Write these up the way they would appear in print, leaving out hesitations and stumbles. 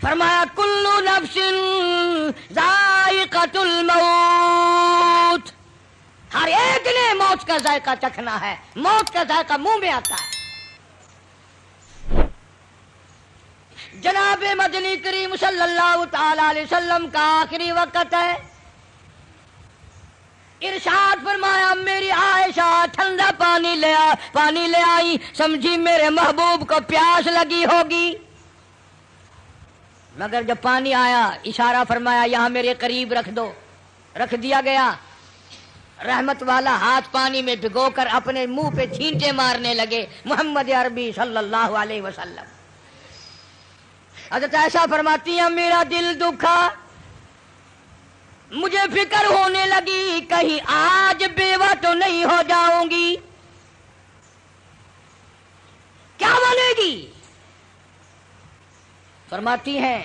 فرمایا کلو نفس ذائقۃ الموت، ہر ایک نے موت کا ذائقہ چکھنا ہے، موت کا ذائقہ منہ میں آتا ہے۔ جناب مدنی کریم صلی اللہ تعالی علیہ وسلم کا آخری وقت ہے، ارشاد فرمایا میری عائشہ ٹھنڈا پانی لے آئی، سمجھی میرے محبوب کو پیاس لگی ہوگی، مگر جب پانی آیا اشارہ فرمایا یہاں میرے قریب رکھ دو، رکھ دیا گیا۔ رحمت والا ہاتھ پانی میں بھگو کر اپنے منہ پہ چھینٹے مارنے لگے محمد عربی صلی اللہ علیہ وسلم۔ حضرت عائشہ فرماتی ہیں میرا دل دکھا، مجھے فکر ہونے لگی کہیں آج بیوہ تو نہیں ہو جاؤں گی، کیا بنے گی؟ فرماتی ہیں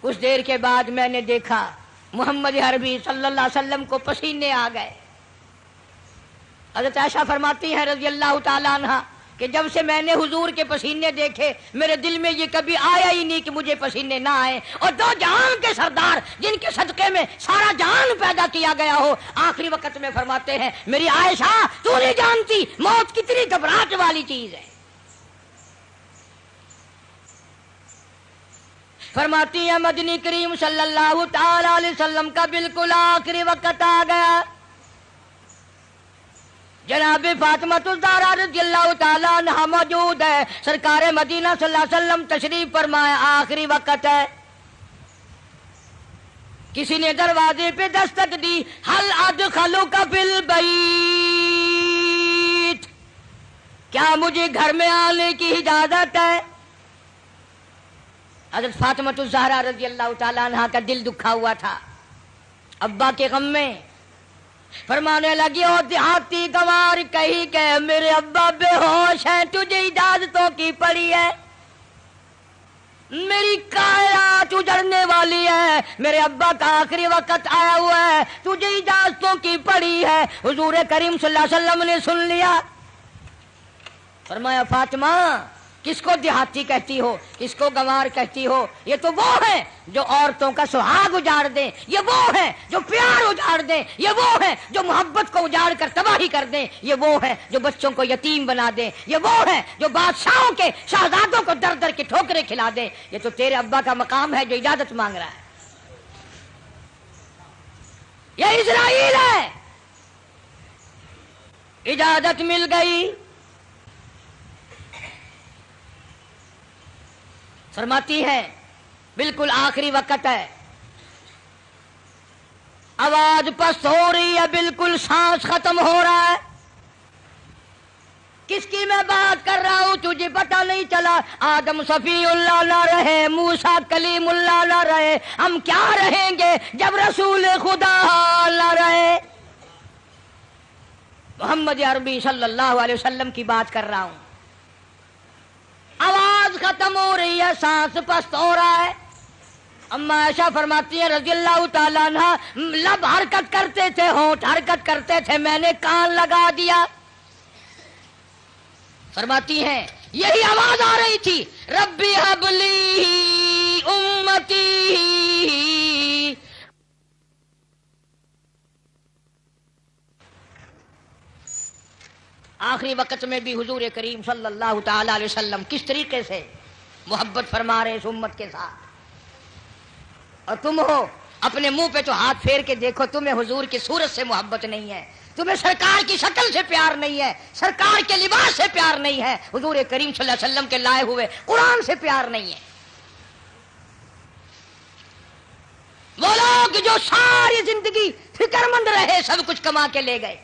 کچھ دیر کے بعد میں نے دیکھا محمد عربی صلی اللہ علیہ وسلم کو پسینے آ گئے۔ حضرت عائشہ فرماتی ہیں رضی اللہ تعالیٰ عنہ کہ جب سے میں نے حضور کے پسینے دیکھے میرے دل میں یہ کبھی آیا ہی نہیں کہ مجھے پسینے نہ آئے، اور دو جہان کے سردار جن کے صدقے میں سارا جہان پیدا کیا گیا ہو، آخری وقت میں فرماتے ہیں میری عائشہ تو نہیں جانتی موت کتنی گھبراہٹ والی چیز ہے۔ فرماتی ہیں مدنی کریم صلی اللہ تعالی علیہ وسلم کا بالکل آخری وقت آ گیا، جناب فاطمہ الزہرا رضی اللہ تعالیٰ عنہا موجود ہے، سرکار مدینہ صلی اللہ علیہ وسلم تشریف فرمائے، آخری وقت ہے۔ کسی نے دروازے پہ دستک دی، حل ادخلوک فی البیت، کیا مجھے گھر میں آنے کی اجازت ہے؟ حضرت فاطمہ الزہرا رضی اللہ تعالیٰ عنہا کا دل دکھا ہوا تھا ابا کے غم میں، فرمانے لگی او دیہاتی گوار کہی کہ میرے ابا بے ہوش ہیں، تجھے اجازتوں کی پڑی ہے، میری کائنات اجڑنے والی ہے، میرے ابا کا آخری وقت آیا ہوا ہے، تجھے اجازتوں کی پڑی ہے۔ حضور کریم صلی اللہ علیہ وسلم نے سن لیا، فرمایا فاطمہ کس کو دیہاتی کہتی ہو، کس کو گنوار کہتی ہو؟ یہ تو وہ ہیں جو عورتوں کا سہاگ اجاڑ دیں، یہ وہ ہیں جو پیار اجاڑ دیں، یہ وہ ہیں جو محبت کو اجاڑ کر تباہی کر دیں، یہ وہ ہیں جو بچوں کو یتیم بنا دیں، یہ وہ ہیں جو بادشاہوں کے شہزادوں کو در در کے ٹھوکریں کھلا دیں۔ یہ تو تیرے ابا کا مقام ہے جو اجازت مانگ رہا ہے، یہ اسرائیل ہے۔ اجازت مل گئی، فرماتی ہے بالکل آخری وقت ہے، آواز پست ہو رہی ہے، بالکل سانس ختم ہو رہا ہے، کس کی میں بات کر رہا ہوں تجھے پتہ نہیں چلا؟ آدم صفی اللہ نہ رہے، موسیٰ کلیم اللہ نہ رہے، ہم کیا رہیں گے جب رسول خدا نہ رہے؟ محمد عربی صلی اللہ علیہ وسلم کی بات کر رہا ہوں، آواز ختم ہو رہی ہے، سانس پست ہو رہا ہے۔ اما عائشہ فرماتی ہیں رضی اللہ تعالیٰ عنہ لب حرکت کرتے تھے، ہونٹ حرکت کرتے تھے، میں نے کان لگا دیا۔ فرماتی ہیں یہی آواز آ رہی تھی، ربی ہب لی امتی۔ آخری وقت میں بھی حضور کریم صلی اللہ تعالی علیہ وسلم کس طریقے سے محبت فرما رہے اس امت کے ساتھ، اور تم ہو اپنے منہ پہ تو ہاتھ پھیر کے دیکھو، تمہیں حضور کی صورت سے محبت نہیں ہے، تمہیں سرکار کی شکل سے پیار نہیں ہے، سرکار کے لباس سے پیار نہیں ہے، حضور کریم صلی اللہ علیہ وسلم کے لائے ہوئے قرآن سے پیار نہیں ہے۔ وہ لوگ جو ساری زندگی فکر مند رہے، سب کچھ کما کے لے گئے،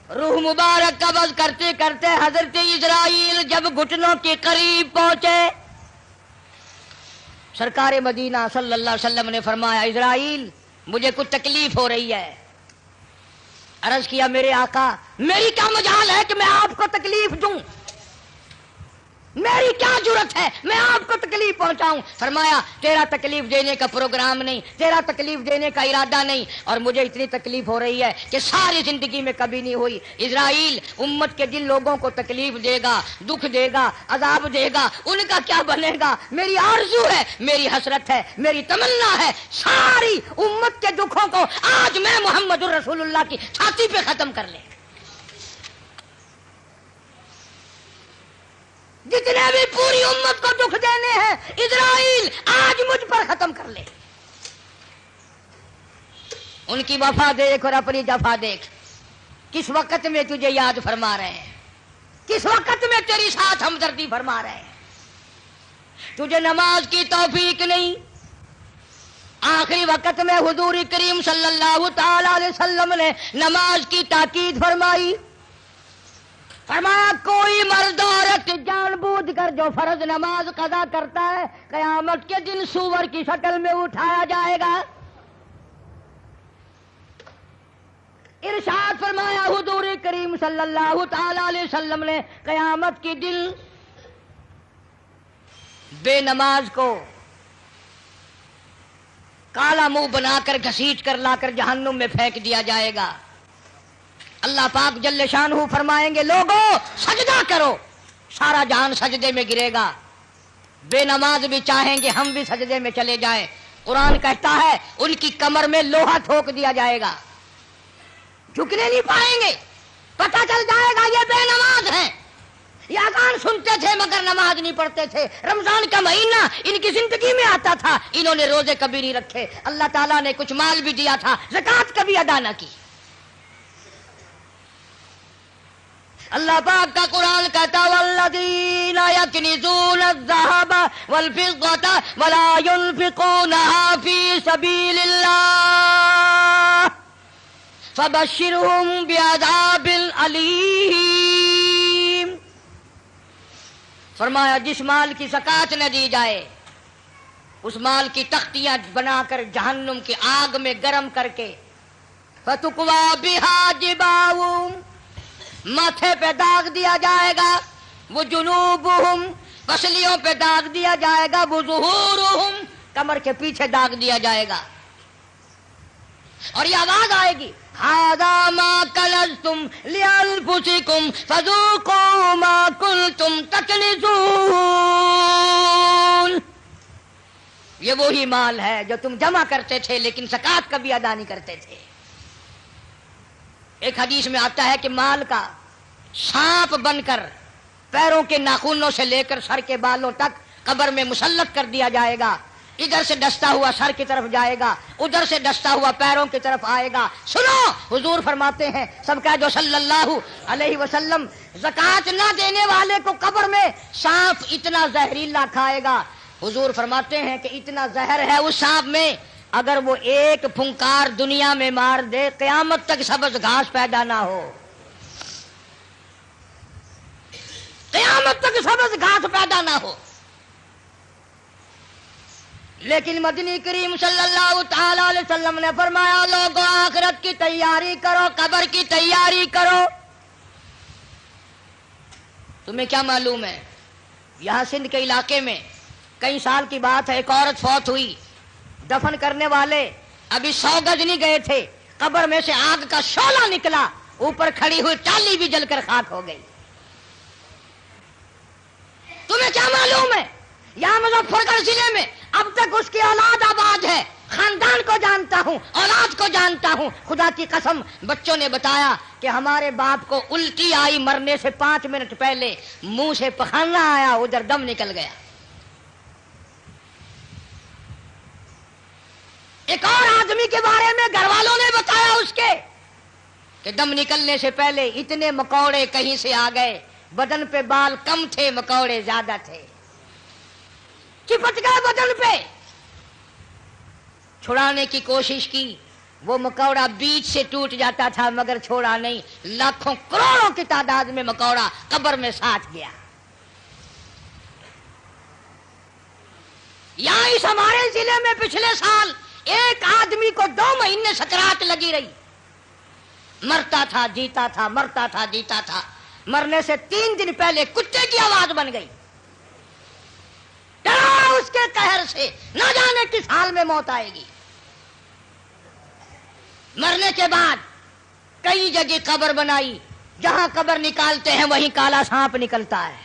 روح مبارک قبض کرتے کرتے حضرت اسرائیل جب گھٹنوں کے قریب پہنچے، سرکار مدینہ صلی اللہ علیہ وسلم نے فرمایا اسرائیل مجھے کچھ تکلیف ہو رہی ہے۔ عرض کیا میرے آقا میری کیا مجال ہے کہ میں آپ کو تکلیف دوں؟ میری کیا ضرورت ہے میں آپ کو تکلیف پہنچاؤں؟ فرمایا تیرا تکلیف دینے کا پروگرام نہیں، تیرا تکلیف دینے کا ارادہ نہیں، اور مجھے اتنی تکلیف ہو رہی ہے کہ ساری زندگی میں کبھی نہیں ہوئی۔ اسرائیل امت کے جن لوگوں کو تکلیف دے گا، دکھ دے گا، عذاب دے گا، ان کا کیا بنے گا؟ میری آرزو ہے، میری حسرت ہے، میری تمنا ہے، ساری امت کے دکھوں کو آج میں محمد الرسول اللہ کی چھاتی پہ ختم کر لے۔ جتنے بھی پوری امت کو دکھ دینے ہیں اسرائیل آج مجھ پر ختم کر لے۔ ان کی وفا دیکھ اور اپنی جفا دیکھ، کس وقت میں تجھے یاد فرما رہے ہیں، کس وقت میں تیری ساتھ ہمدردی فرما رہے ہیں۔ تجھے نماز کی توفیق نہیں، آخری وقت میں حضور کریم صلی اللہ تعالی علیہ وسلم نے نماز کی تاکید فرمائی۔ فرمایا کوئی مرد عورت جان بوجھ کر جو فرض نماز قضا کرتا ہے قیامت کے دن سور کی شکل میں اٹھایا جائے گا۔ ارشاد فرمایا حضور کریم صلی اللہ تعالی علیہ وسلم نے قیامت کے دن بے نماز کو کالا منہ بنا کر گھسیٹ کر لا کر جہنم میں پھینک دیا جائے گا۔ اللہ پاک جل شانہ فرمائیں گے لوگوں سجدہ کرو، سارا جہان سجدے میں گرے گا۔ بے نماز بھی چاہیں گے ہم بھی سجدے میں چلے جائیں، قرآن کہتا ہے ان کی کمر میں لوہا ٹھوک دیا جائے گا، جھکنے نہیں پائیں گے، پتہ چل جائے گا یہ بے نماز ہیں، یہ اذان سنتے تھے مگر نماز نہیں پڑھتے تھے، رمضان کا مہینہ ان کی زندگی میں آتا تھا، انہوں نے روزے کبھی نہیں رکھے، اللہ تعالیٰ نے کچھ مال بھی دیا تھا، زکوٰۃ کبھی ادا نہ کی۔ اللہ پاک کا قرآن کہتا والذین یکنزون الذھب والفضة ولا ينفقونها فی سبیل اللہ فبشرهم بعذاب علیم۔ فرمایا جس مال کی زکوٰۃ نہ دی جائے اس مال کی تختیاں بنا کر جہنم کی آگ میں گرم کر کے فتقوی بها جباہم ماتھے پہ داغ دیا جائے گا، وہ جنوبہم پسلیوں پہ داغ دیا جائے گا، وہ ظہورہم کمر کے پیچھے داغ دیا جائے گا، اور یہ آواز آئے گی ھذا ما کنزتم لانفسکم فذوقوا ما کنتم تکنزون۔ یہ وہی مال ہے جو تم جمع کرتے تھے لیکن زکوٰۃ کبھی ادا نہیں کرتے تھے۔ ایک حدیث میں آتا ہے کہ مال کا سانپ بن کر پیروں کے ناخنوں سے لے کر سر کے بالوں تک قبر میں مسلط کر دیا جائے گا، ادھر سے ڈستا ہوا سر کی طرف جائے گا، ادھر سے ڈستا ہوا پیروں کی طرف آئے گا۔ سنو حضور فرماتے ہیں سب کہہ دو صلی اللہ علیہ وسلم، زکوٰۃ نہ دینے والے کو قبر میں سانپ اتنا زہریلا کھائے گا، حضور فرماتے ہیں کہ اتنا زہر ہے اس سانپ میں اگر وہ ایک پھنکار دنیا میں مار دے قیامت تک سبز گھاس پیدا نہ ہو، قیامت تک سبز گھاس پیدا نہ ہو۔ لیکن مدنی کریم صلی اللہ تعالی علیہ وسلم نے فرمایا لوگوں آخرت کی تیاری کرو، قبر کی تیاری کرو۔ تمہیں کیا معلوم ہے یہاں سندھ کے علاقے میں کئی سال کی بات ہے، ایک عورت فوت ہوئی، دفن کرنے والے ابھی 100 گز نہیں گئے تھے، قبر میں سے آگ کا شعلہ نکلا، اوپر کھڑی ہوئی ٹالی بھی جل کر خاک ہو گئی۔ تمہیں کیا معلوم ہے یہاں مظفر گڑھ ضلع میں اب تک اس کی اولاد آباد ہے، خاندان کو جانتا ہوں، اولاد کو جانتا ہوں، خدا کی قسم بچوں نے بتایا کہ ہمارے باپ کو الٹی آئی مرنے سے 5 منٹ پہلے، منہ سے پخانا آیا، ادھر دم نکل گیا۔ ایک اور آدمی کے بارے میں گھر والوں نے بتایا اس کے کہ دم نکلنے سے پہلے اتنے مکوڑے کہیں سے آ گئے، بدن پہ بال کم تھے مکوڑے زیادہ تھے، چپٹ گئے بدن پہ، چھڑانے کی کوشش کی، وہ مکوڑا بیچ سے ٹوٹ جاتا تھا مگر چھوڑا نہیں، لاکھوں کروڑوں کی تعداد میں مکوڑا قبر میں ساتھ گیا۔ یہاں اس ہمارے ضلع میں پچھلے سال ایک آدمی کو 2 مہینے سکرات لگی رہی، مرتا تھا جیتا تھا، مرتا تھا جیتا تھا، مرنے سے 3 دن پہلے کتے کی آواز بن گئی، گھر سے نہ جانے کس حال میں موت آئے گی. مرنے کے بعد کئی جگہ قبر بنائی، جہاں قبر نکالتے ہیں وہیں کالا سانپ نکلتا ہے،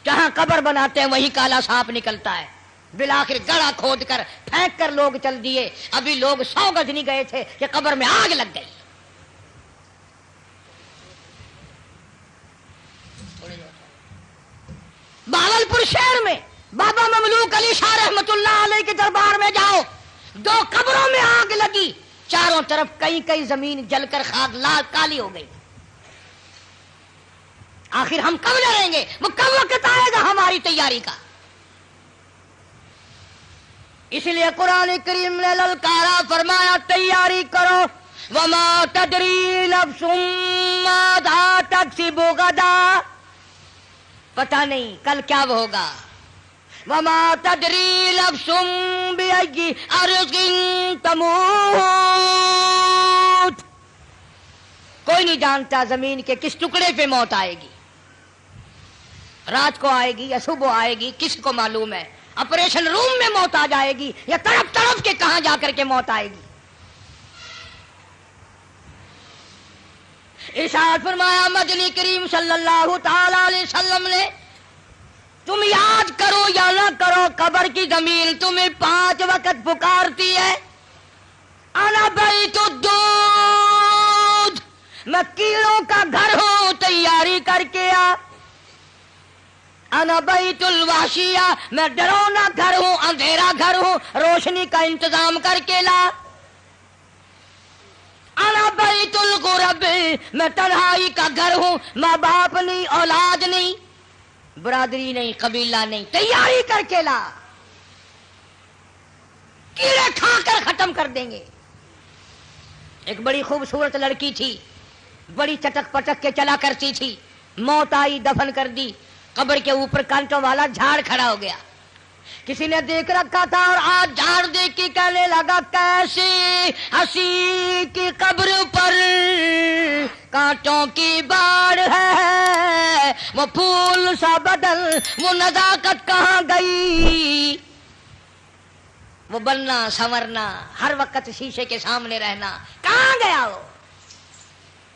جہاں قبر بناتے ہیں وہیں کالا سانپ نکلتا ہے. بالآخر گڑھا کھود کر پھینک کر لوگ چل دیے. ابھی لوگ 100 گز نہیں گئے تھے کہ قبر میں آگ لگ گئی. بہاولپور شہر میں بابا مملوک علی شاہ رحمت اللہ علیہ کے دربار میں جاؤ، 2 قبروں میں آگ لگی، چاروں طرف کئی زمین جل کر خاک لال کالی ہو گئی. آخر ہم کب ڈریں گے؟ وہ کب وقت آئے گا ہماری تیاری کا؟ اس لیے قرآن کریم نے للکارا، فرمایا تیاری کرو. وما تدری نفس ماذا تکسب غدا، پتہ نہیں کل کیا ہوگا. وما تدری نفس بأي أرض تموت، کوئی نہیں جانتا زمین کے کس ٹکڑے پہ موت آئے گی، رات کو آئے گی یا صبح آئے گی، کس کو معلوم ہے. آپریشن روم میں موت آ جائے گی یا تڑپ تڑپ کے کہاں جا کر کے موت آئے گی. ارشاد فرمایا مدنی کریم صلی اللہ تعالی علیہ وسلم نے، تم یاد کرو یا نہ کرو، قبر کی زمین تمہیں 5 وقت پکارتی ہے. انا بیت الدود، میں کیڑوں کا گھر ہوں، تیاری کر کے آ. انا بیت الوحشیہ، میں ڈرونا گھر ہوں، اندھیرا گھر ہوں، روشنی کا انتظام کر کے لا. انا بیت الغرب، میں تنہائی کا گھر ہوں، ماں باپ نہیں، اولاد نہیں، برادری نہیں، قبیلہ نہیں، تیاری کر کے لا. کیڑے کھا کر ختم کر دیں گے. ایک بڑی خوبصورت لڑکی تھی، بڑی چٹک پٹک کے چلا کرتی تھی، موت آئی، دفن کر دی. قبر کے اوپر کانٹوں والا جھاڑ کھڑا ہو گیا. کسی نے دیکھ رکھا تھا اور آج جھاڑ دیکھ کے کہنے لگا کیسی ہنسی کی قبر پر کانٹوں کی باڑ ہے، وہ پھول سا بدل، وہ نزاکت کہاں گئی. وہ بننا سنورنا، ہر وقت شیشے کے سامنے رہنا کہاں گیا. وہ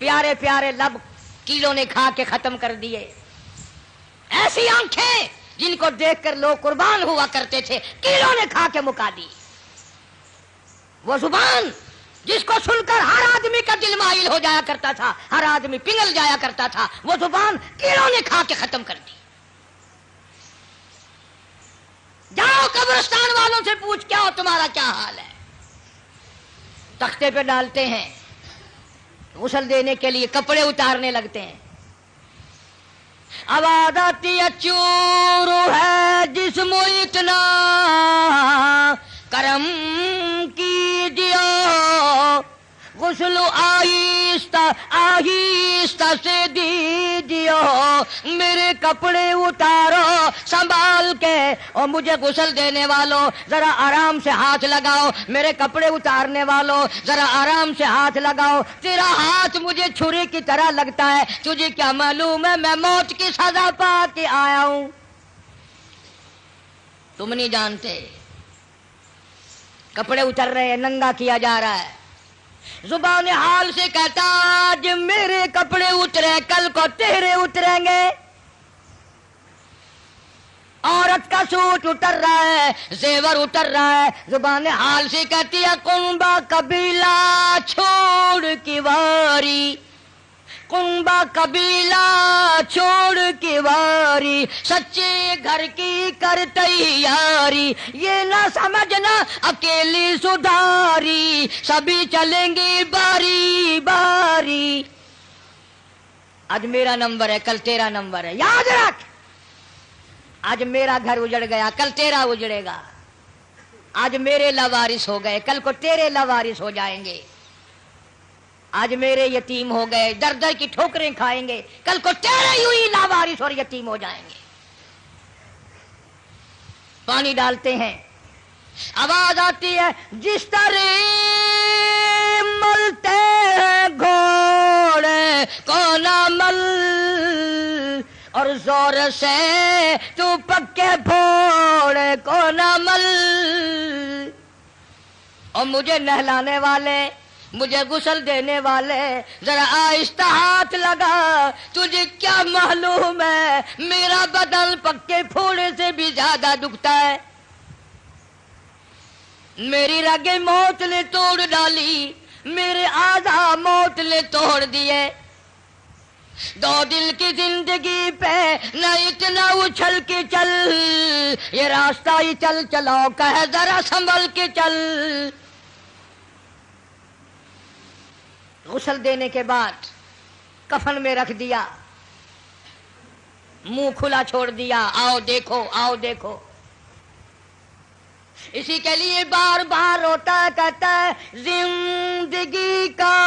پیارے پیارے لب کیڑوں نے کھا کے ختم کر دیے. ایسی آنکھیں جن کو دیکھ کر لوگ قربان ہوا کرتے تھے، کیڑوں نے کھا کے مکا دی. وہ زبان جس کو سن کر ہر آدمی کا دل مائل ہو جایا کرتا تھا، ہر آدمی پگھل جایا کرتا تھا، وہ زبان کیڑوں نے کھا کے ختم کر دی. جاؤ قبرستان والوں سے پوچھ کیا ہو تمہارا کیا حال ہے. تختے پہ ڈالتے ہیں، غسل دینے کے لیے کپڑے اتارنے لگتے ہیں. آواز آتی ہے چور ہے جسم اتنا کرم کیجیے، غسل آہستہ آہستہ سے دیجیے، میرے کپڑے اتارو سنبھال کے، اور مجھے غسل دینے والوں ذرا آرام سے ہاتھ لگاؤ، میرے کپڑے اتارنے والوں ذرا آرام سے ہاتھ لگاؤ. تیرا ہاتھ مجھے چھری کی طرح لگتا ہے، تجھے کیا معلوم ہے میں موت کی سزا پا کے آیا ہوں. تم نہیں جانتے. کپڑے اتر رہے ہیں، ننگا کیا جا رہا ہے. زبان حال سے کہتا آج میرے کپڑے اترے، کل کو تیرے اتریں گے. عورت کا سوٹ اتر رہا ہے، زیور اتر رہا ہے. زبان حال سے کہتی ہے کنبا قبیلہ چھوڑ کی واری، کنبا قبیلہ چھوڑ کی واری، سچے گھر کی کر تیاری، یہ نہ سمجھنا اکیلی سدھاری، سبھی چلیں گے باری باری. آج میرا نمبر ہے، کل تیرا نمبر ہے، یاد رکھ. آج میرا گھر اجڑ گیا، کل تیرا اجڑے گا. آج میرے لاوارث ہو گئے، کل کو تیرے لاوارث ہو جائیں گے. آج میرے یتیم ہو گئے، در در کی ٹھوکریں کھائیں گے، کل کو تیرے یوں ہی لاوارث اور یتیم ہو جائیں گے. پانی ڈالتے ہیں، آواز آتی ہے جس طرح ملتے ہیں گھوڑے کو نہ مل، اور زور سے تو پکے پھوڑے کو نہ مل، اور مجھے نہلانے والے، مجھے غسل دینے والے، ذرا آہستہ ہاتھ لگا، تجھے کیا معلوم ہے میرا بدن پکے پھوڑے سے بھی زیادہ دکھتا ہے، میری رگیں موت نے توڑ ڈالی، میرے اعضاء موت نے توڑ دیے، دو دل کی زندگی پہ نہ اتنا اچھل کے چل، یہ راستہ ہی چل چلاؤ کہ ذرا سنبھل کے چل۔ غسل دینے کے بعد کفن میں رکھ دیا، منہ کھلا چھوڑ دیا، آؤ دیکھو آؤ دیکھو۔ اسی کے لیے بار بار روتا کہتا ہے زندگی کا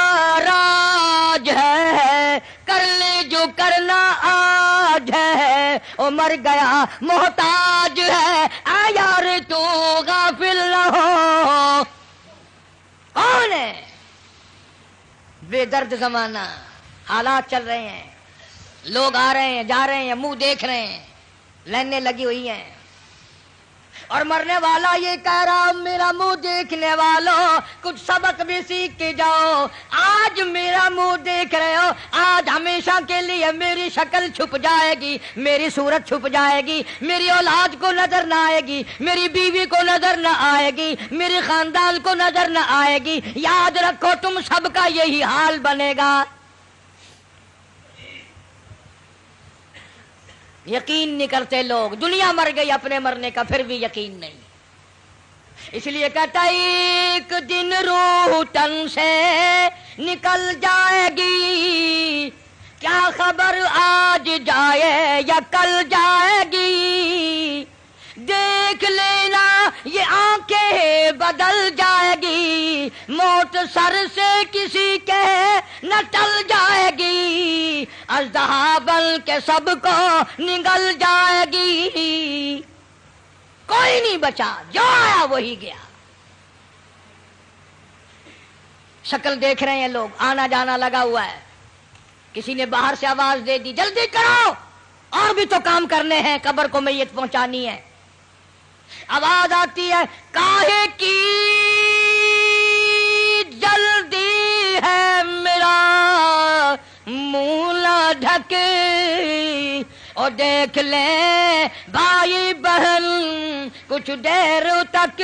راج ہے، کر لے جو کرنا آج ہے، او مر گیا محتاج ہے، اے یار تو غافل نہ ہو۔ کون ہے؟ بے درد زمانہ، حالات چل رہے ہیں، لوگ آ رہے ہیں جا رہے ہیں، منہ دیکھ رہے ہیں، لائنیں لگی ہوئی ہیں، اور مرنے والا یہ کہہ رہا میرا منہ دیکھنے والوں کچھ سبق بھی سیکھ کے جاؤ، آج میرا منہ دیکھ رہے ہو، آج ہمیشہ کے لیے میری شکل چھپ جائے گی، میری صورت چھپ جائے گی، میری اولاد کو نظر نہ آئے گی، میری بیوی کو نظر نہ آئے گی، میرے خاندان کو نظر نہ آئے گی، یاد رکھو تم سب کا یہی حال بنے گا۔ یقین نہیں کرتے لوگ، دنیا مر گئی اپنے مرنے کا پھر بھی یقین نہیں، اس لیے کہتا ایک دن روح تن سے نکل جائے گی، کیا خبر آج جائے یا کل جائے گی، دیکھ لینا یہ آنکھیں بدل جائے گی، موت سر سے کسی کے نہ ٹل جائے گی، اژدہا بن کے سب کو نگل جائے گی، کوئی نہیں بچا، جو آیا وہی گیا۔ شکل دیکھ رہے ہیں لوگ، آنا جانا لگا ہوا ہے، کسی نے باہر سے آواز دے دی جلدی کرو، اور بھی تو کام کرنے ہیں، قبر کو میت پہنچانی ہے، آواز آتی ہے کاہے کی جلدی ہے میرا منہ نہ ڈھکے، اور دیکھ لیں بھائی بہن کچھ دیر تک،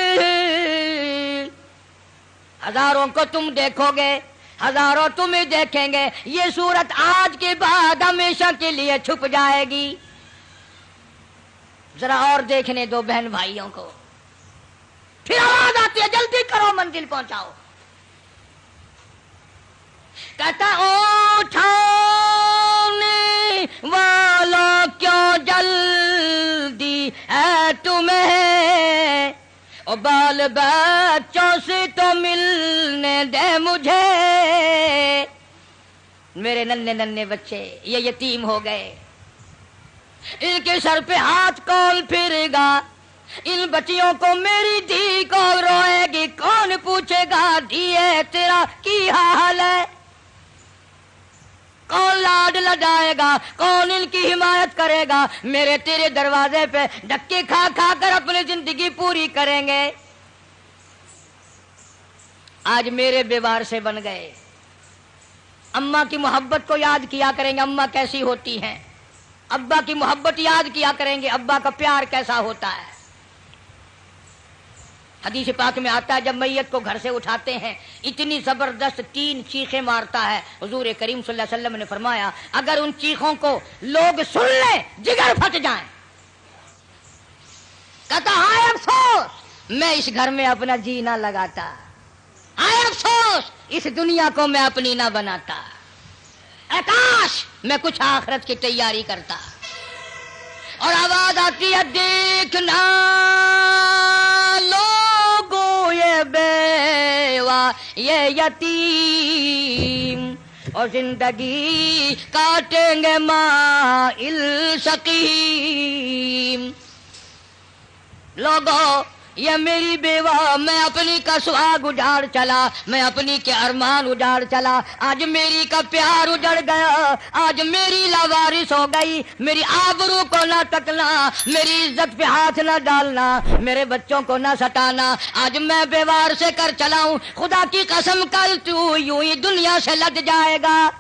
ہزاروں کو تم دیکھو گے، ہزاروں تمہیں دیکھیں گے، یہ صورت آج کے بعد ہمیشہ کے لیے چھپ جائے گی، ذرا اور دیکھنے دو بہن بھائیوں کو۔ پھر آواز آتی ہے جلدی کرو منزل پہنچاؤ، کہتا اٹھانے والوں کیوں جلدی ہے تمہیں، اور بال بچوں سے تو ملنے دے مجھے، میرے ننھے ننھے بچے یہ یتیم ہو گئے، ان کے سر پہ ہاتھ کون پھرے گا، ان بچیوں کو میری دھی کون روئے گی، کون پوچھے گا دھیے تیرا کی حال ہے، کون لاڈ لڈائے گا، کون ان کی حمایت کرے گا، میرے تیرے دروازے پہ دھکے کھا کھا کر اپنی زندگی پوری کریں گے، آج میرے بیوار سے بن گئے، اماں کی محبت کو یاد کیا کریں گے، اماں کیسی ہوتی ہیں، ابا کی محبت یاد کیا کریں گے، ابا کا پیار کیسا ہوتا ہے۔ حدیث پاک میں آتا ہے جب میت کو گھر سے اٹھاتے ہیں اتنی زبردست 3 چیخیں مارتا ہے، حضور کریم صلی اللہ علیہ وسلم نے فرمایا اگر ان چیخوں کو لوگ سن لیں جگر پھٹ جائیں، کہتا ہائے افسوس میں اس گھر میں اپنا جی نہ لگاتا، ہائے افسوس اس دنیا کو میں اپنی نہ بناتا، اے کاش میں کچھ آخرت کی تیاری کرتا، اور آواز آتی ہے دیکھنا لوگوں یہ بیوہ یہ یتیم، اور زندگی کاٹیں گے مائل سقیم، لوگوں یہ میری بیوہ، میں اپنی کا سہاگ اجاڑ چلا، میں اپنی کے ارمان اجاڑ چلا، آج میری کا پیار اجڑ گیا، آج میری لاوارث ہو گئی، میری آبرو کو نہ تکنا، میری عزت پہ ہاتھ نہ ڈالنا، میرے بچوں کو نہ ستانا، آج میں بیوار سے کر چلا ہوں، خدا کی قسم کل تو یوں ہی دنیا سے لٹ جائے گا۔